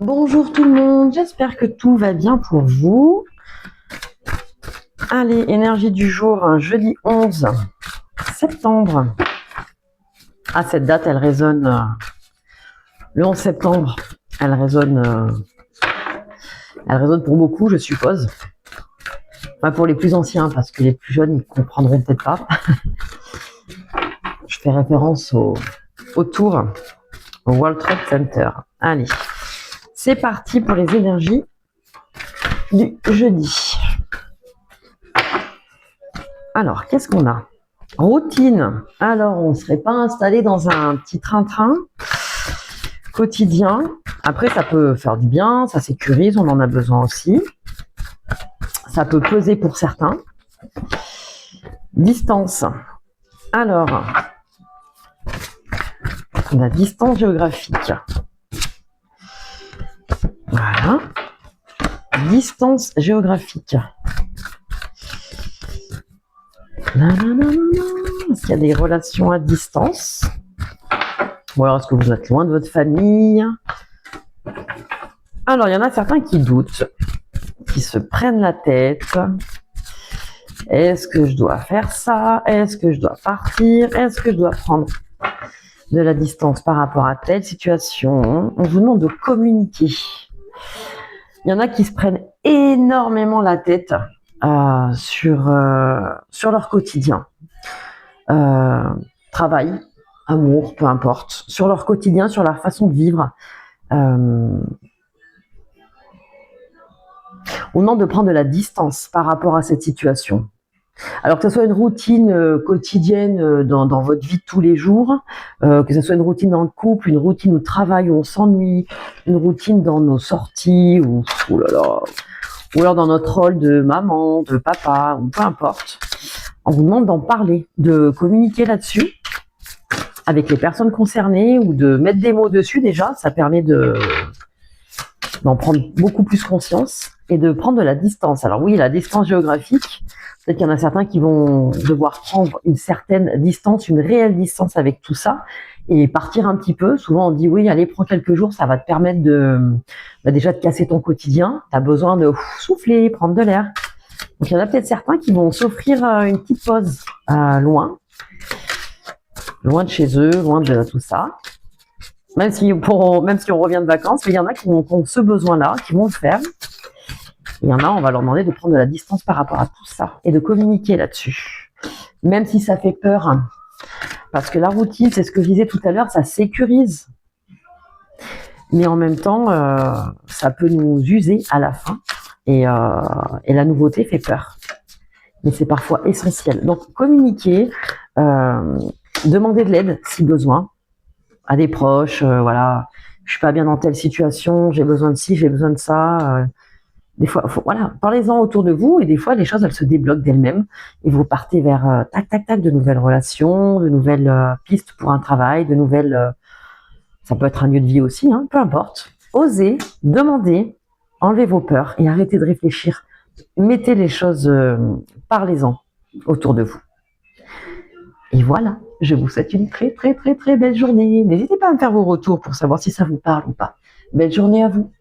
Bonjour tout le monde, j'espère que tout va bien pour vous. Allez, énergie du jour, jeudi 11 septembre. Ah, cette date, elle résonne, le 11 septembre, elle résonne pour beaucoup, je suppose. Enfin, pour les plus anciens, parce que les plus jeunes, ils comprendront peut-être pas. Je fais référence au tour, au World Trade Center. Allez, c'est parti pour les énergies du jeudi. Alors, qu'est-ce qu'on a? Routine. Alors, on ne serait pas installé dans un petit train-train quotidien. Après, ça peut faire du bien, ça sécurise, on en a besoin aussi. Ça peut peser pour certains. Distance. Alors, la distance géographique. Voilà. Distance géographique. Est-ce qu'il y a des relations à distance? Ou alors est-ce que vous êtes loin de votre famille? Alors, il y en a certains qui doutent, qui se prennent la tête. Est-ce que je dois faire ça? Est-ce que je dois partir? Est-ce que je dois prendre de la distance par rapport à telle situation? On vous demande de communiquer. Il y en a qui se prennent énormément la tête sur leur quotidien. Travail, amour, peu importe. Sur leur quotidien, sur leur façon de vivre. On demande de prendre de la distance par rapport à cette situation. Alors que ce soit une routine quotidienne dans votre vie de tous les jours, que ce soit une routine dans le couple, une routine au travail où on s'ennuie, une routine dans nos sorties, ou alors dans notre rôle de maman, de papa, ou peu importe. On vous demande d'en parler, de communiquer là-dessus avec les personnes concernées ou de mettre des mots dessus déjà. Ça permet d'en prendre beaucoup plus conscience et de prendre de la distance. Alors oui, la distance géographique, peut-être qu'il y en a certains qui vont devoir prendre une certaine distance, une réelle distance avec tout ça et partir un petit peu. Souvent on dit oui, allez, prends quelques jours, ça va te permettre déjà de casser ton quotidien. Tu as besoin de souffler, prendre de l'air. Donc il y en a peut-être certains qui vont s'offrir une petite pause loin de chez eux, loin de tout ça. Même si on revient de vacances, mais il y en a qui ont ce besoin-là, qui vont le faire. Il y en a, on va leur demander de prendre de la distance par rapport à tout ça et de communiquer là-dessus. Même si ça fait peur, parce que la routine, c'est ce que je disais tout à l'heure, ça sécurise. Mais en même temps, ça peut nous user à la fin et la nouveauté fait peur. Mais c'est parfois essentiel. Donc, communiquer, demander de l'aide si besoin à des proches, voilà, je suis pas bien dans telle situation, j'ai besoin de ci, j'ai besoin de ça. Des fois, voilà, parlez-en autour de vous et des fois, les choses, elles se débloquent d'elles-mêmes et vous partez vers tac, de nouvelles relations, de nouvelles pistes pour un travail, de nouvelles... ça peut être un lieu de vie aussi, hein, peu importe. Osez, demandez, enlevez vos peurs et arrêtez de réfléchir. Mettez les choses, parlez-en autour de vous. Et voilà, je vous souhaite une très belle journée. N'hésitez pas à me faire vos retours pour savoir si ça vous parle ou pas. Belle journée à vous.